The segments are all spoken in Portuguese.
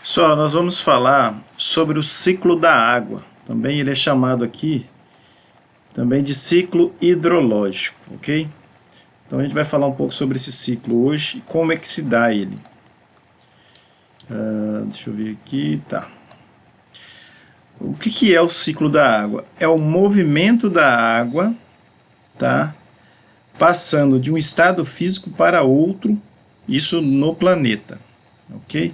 Pessoal, nós vamos falar sobre o ciclo da água. Também ele é chamado aqui também de ciclo hidrológico, ok? Então a gente vai falar um pouco sobre esse ciclo hoje e como é que se dá ele. Deixa eu ver aqui, tá. O que é o ciclo da água? É o movimento da água, tá? Passando de um estado físico para outro, isso no planeta, ok?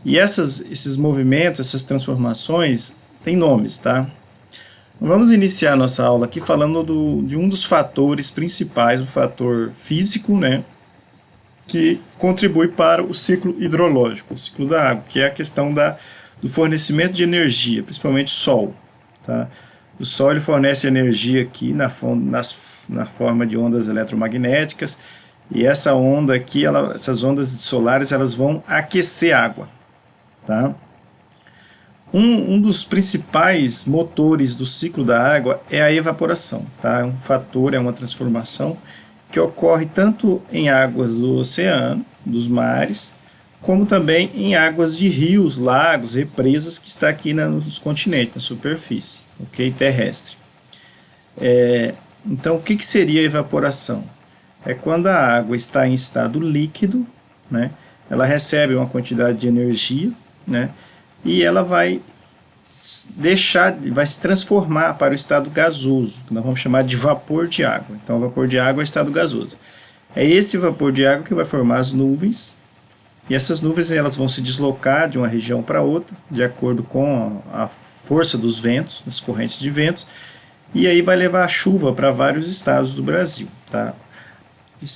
E esses movimentos, essas transformações, têm nomes, tá? Vamos iniciar nossa aula aqui falando de um dos fatores principais, o fator físico, né? Que contribui para o ciclo hidrológico, o ciclo da água, que é a questão do fornecimento de energia, principalmente sol, tá? O sol ele fornece energia aqui na forma de ondas eletromagnéticas, e essa onda aqui, essas ondas solares, elas vão aquecer a água. Tá? Um dos principais motores do ciclo da água é a evaporação. Tá? É um fator, é uma transformação que ocorre tanto em águas do oceano, dos mares, como também em águas de rios, lagos, represas que está aqui nos continentes, na superfície, ok? Terrestre. Então, o que seria a evaporação? É quando a água está em estado líquido, né? Ela recebe uma quantidade de energia, né? E ela vai se transformar para o estado gasoso, que nós vamos chamar de vapor de água. Então, o vapor de água é o estado gasoso. É esse vapor de água que vai formar as nuvens, e essas nuvens elas vão se deslocar de uma região para outra, de acordo com a força dos ventos, das correntes de ventos, e aí vai levar a chuva para vários estados do Brasil, tá?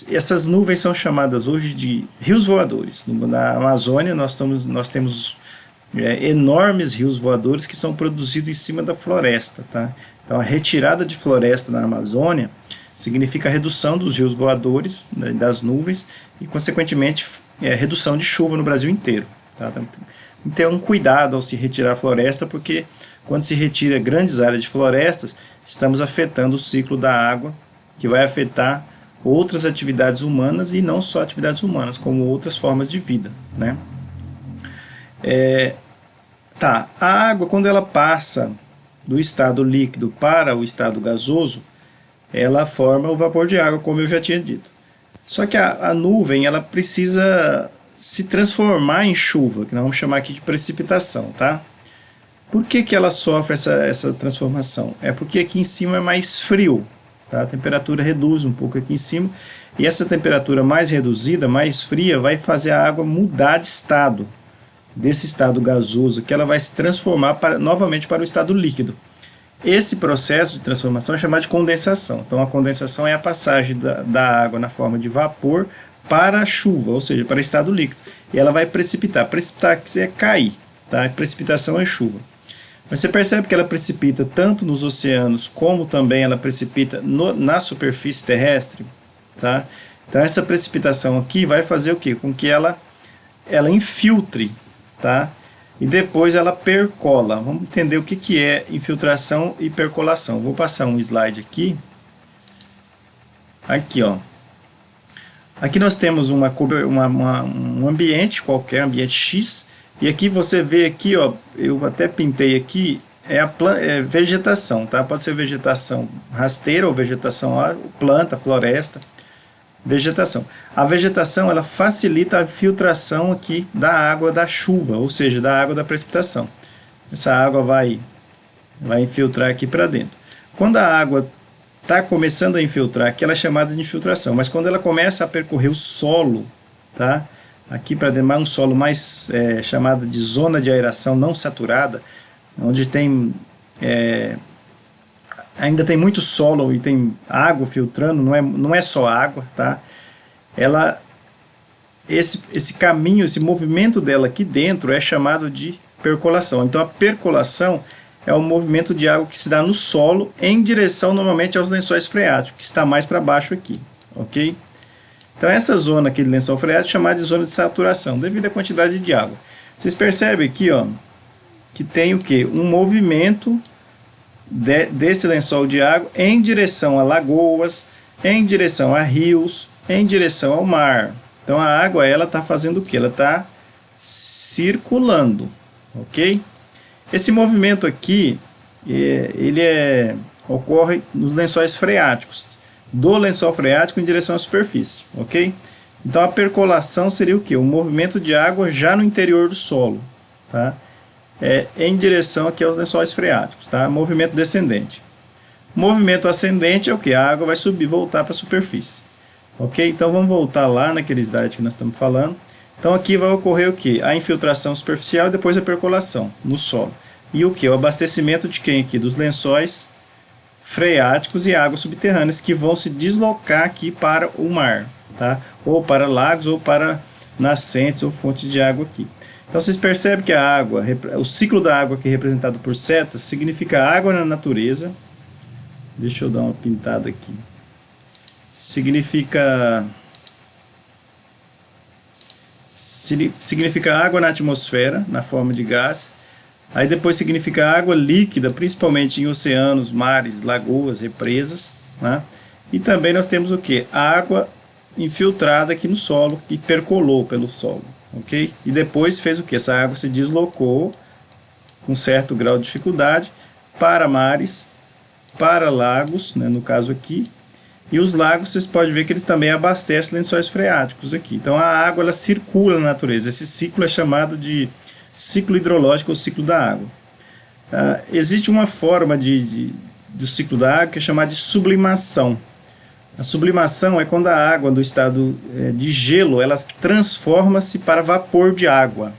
Essas nuvens são chamadas hoje de rios voadores. Na Amazônia nós temos enormes rios voadores que são produzidos em cima da floresta. Tá? Então a retirada de floresta na Amazônia significa a redução dos rios voadores, né, das nuvens, e consequentemente redução de chuva no Brasil inteiro. Tá? Então, tem que ter um cuidado ao se retirar a floresta, porque quando se retira grandes áreas de florestas, estamos afetando o ciclo da água, que vai afetar outras atividades humanas, e não só atividades humanas, como outras formas de vida, né? A água, quando ela passa do estado líquido para o estado gasoso, ela forma o vapor de água, como eu já tinha dito. Só que a nuvem, ela precisa se transformar em chuva, que nós vamos chamar aqui de precipitação, tá? Por que ela sofre essa transformação? É porque aqui em cima é mais frio. Tá? A temperatura reduz um pouco aqui em cima, e essa temperatura mais reduzida, mais fria, vai fazer a água mudar de estado, desse estado gasoso, que ela vai se transformar novamente para o estado líquido. Esse processo de transformação é chamado de condensação. Então a condensação é a passagem da água na forma de vapor para a chuva, ou seja, para o estado líquido, e ela vai precipitar. Precipitar quer dizer cair, tá? Precipitação é chuva. Mas você percebe que ela precipita tanto nos oceanos, como também ela precipita na superfície terrestre, tá? Então essa precipitação aqui vai fazer o quê? Com que ela infiltre, tá? E depois ela percola. Vamos entender o que é infiltração e percolação. Vou passar um slide aqui. Aqui, ó. Aqui nós temos um ambiente qualquer, ambiente X. E aqui você vê aqui, ó, eu até pintei aqui, vegetação, tá? Pode ser vegetação rasteira ou vegetação planta, floresta, vegetação. A vegetação, ela facilita a filtração aqui da água da chuva, ou seja, da água da precipitação. Essa água vai infiltrar aqui para dentro. Quando a água está começando a infiltrar, aqui ela é chamada de infiltração, mas quando ela começa a percorrer o solo, tá? Aqui para dentro, um solo mais chamado de zona de aeração não saturada, onde tem ainda tem muito solo e tem água filtrando, não é só água, tá? Esse caminho, esse movimento dela aqui dentro é chamado de percolação. Então a percolação é o movimento de água que se dá no solo em direção normalmente aos lençóis freáticos, que está mais para baixo aqui, ok? Então essa zona aqui de lençol freático é chamada de zona de saturação, devido à quantidade de água. Vocês percebem aqui, ó, que tem o quê? Um movimento desse lençol de água em direção a lagoas, em direção a rios, em direção ao mar. Então a água, ela está fazendo o quê? Ela está circulando, ok? Esse movimento aqui, ocorre nos lençóis freáticos, do lençol freático em direção à superfície, ok? Então a percolação seria o quê? O movimento de água já no interior do solo, tá? Em direção aqui aos lençóis freáticos, tá? Movimento descendente. Movimento ascendente é o que? A água vai subir, voltar para a superfície. Ok? Então vamos voltar lá naquele slide que nós estamos falando. Então aqui vai ocorrer o que? A infiltração superficial e depois a percolação no solo. E o que? O abastecimento de quem aqui? Dos lençóis freáticos e águas subterrâneas que vão se deslocar aqui para o mar, tá? Ou para lagos ou para nascentes ou fontes de água aqui. Então vocês percebem que a água, o ciclo da água aqui representado por setas, significa água na natureza. Deixa eu dar uma pintada aqui. Significa água na atmosfera, na forma de gás. Aí depois significa água líquida, principalmente em oceanos, mares, lagoas, represas, né? E também nós temos o que? Água infiltrada aqui no solo, que percolou pelo solo, ok? E depois fez o que? Essa água se deslocou com certo grau de dificuldade para mares, para lagos, né, no caso aqui, e os lagos vocês podem ver que eles também abastecem lençóis freáticos aqui. Então a água ela circula na natureza, esse ciclo é chamado de ciclo hidrológico ou ciclo da água. Existe uma forma do ciclo da água que é chamada de sublimação. A sublimação é quando a água do estado de gelo ela transforma-se para vapor de água,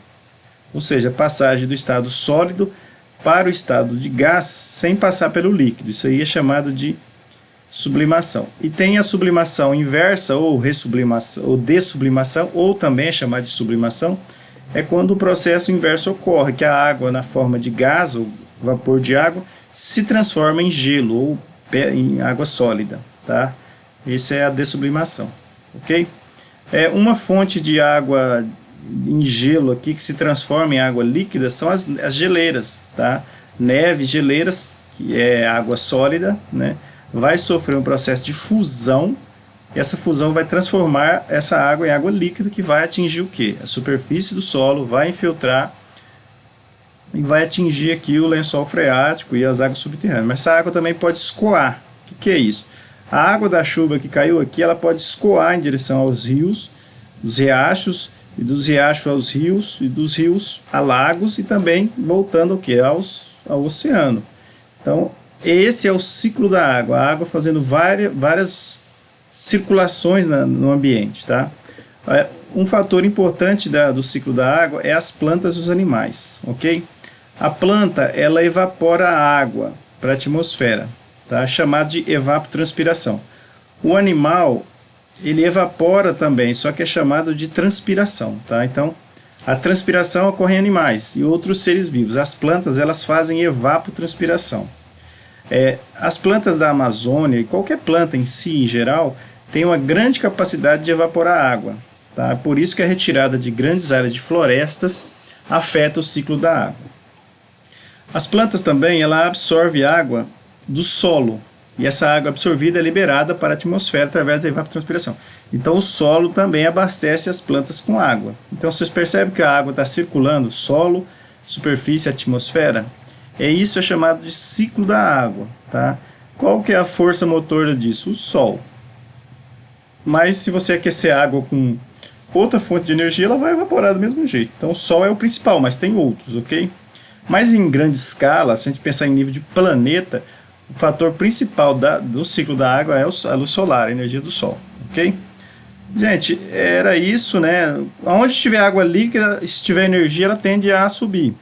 ou seja, a passagem do estado sólido para o estado de gás sem passar pelo líquido. Isso aí é chamado de sublimação. E tem a sublimação inversa, ou ressublimação, ou dessublimação, ou também é chamada de sublimação, é quando o processo inverso ocorre, que a água na forma de gás, ou vapor de água, se transforma em gelo, ou em água sólida, tá? Essa é a dessublimação, ok? Uma fonte de água em gelo aqui que se transforma em água líquida são as geleiras, tá? Neve, geleiras, que é água sólida, né? Vai sofrer um processo de fusão, e essa fusão vai transformar essa água em água líquida que vai atingir o quê? A superfície do solo, vai infiltrar e vai atingir aqui o lençol freático e as águas subterrâneas. Mas essa água também pode escoar. O que é isso? A água da chuva que caiu aqui, ela pode escoar em direção aos rios, os riachos, e dos riachos aos rios, e dos rios a lagos, e também voltando ao quê? Ao oceano. Então, esse é o ciclo da água, a água fazendo várias circulações no ambiente, tá? Um fator importante do ciclo da água é as plantas e os animais, ok? A planta, ela evapora a água para a atmosfera, tá? Chamado de evapotranspiração. O animal, ele evapora também, só que é chamado de transpiração, tá? Então, a transpiração ocorre em animais e outros seres vivos. As plantas, elas fazem evapotranspiração. As plantas da Amazônia, e qualquer planta em si, em geral, tem uma grande capacidade de evaporar água, tá? Por isso que a retirada de grandes áreas de florestas afeta o ciclo da água. As plantas também, ela absorve água do solo, e essa água absorvida é liberada para a atmosfera através da evapotranspiração. Então o solo também abastece as plantas com água. Então vocês percebem que a água está circulando, solo, superfície, atmosfera? Isso é chamado de ciclo da água, tá? Qual que é a força motora disso? O sol. Mas se você aquecer a água com outra fonte de energia, ela vai evaporar do mesmo jeito. Então o sol é o principal, mas tem outros, ok? Mas em grande escala, se a gente pensar em nível de planeta, o fator principal do ciclo da água é a luz solar, a energia do sol, ok? Gente, era isso, né? Onde tiver água líquida, se tiver energia, ela tende a subir.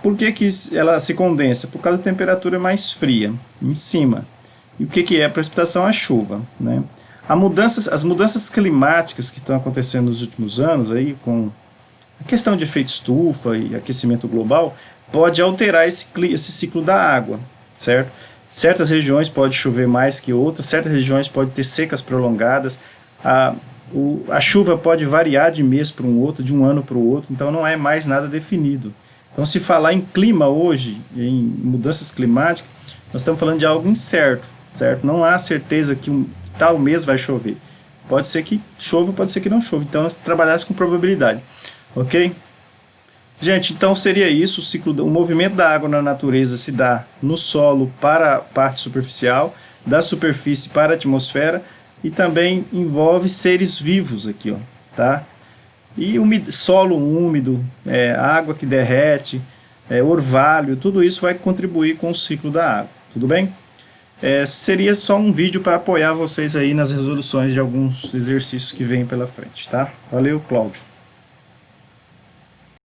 Por que ela se condensa? Por causa da temperatura mais fria, em cima. E o que é a precipitação? A chuva, né? As mudanças climáticas que estão acontecendo nos últimos anos, aí, com a questão de efeito estufa e aquecimento global, pode alterar esse ciclo da água, certo? Certas regiões pode chover mais que outras, certas regiões podem ter secas prolongadas, a chuva pode variar de mês para um outro, de um ano para o outro, então não é mais nada definido. Então, se falar em clima hoje, em mudanças climáticas, nós estamos falando de algo incerto, certo? Não há certeza que tal mês vai chover. Pode ser que chova, pode ser que não chova. Então, nós trabalhamos com probabilidade. Ok? Gente, então seria isso, o movimento da água na natureza se dá no solo para a parte superficial, da superfície para a atmosfera, e também envolve seres vivos aqui, ó, tá? E solo úmido, água que derrete, orvalho, tudo isso vai contribuir com o ciclo da água, tudo bem? Seria só um vídeo para apoiar vocês aí nas resoluções de alguns exercícios que vêm pela frente, tá? Valeu, Cláudio.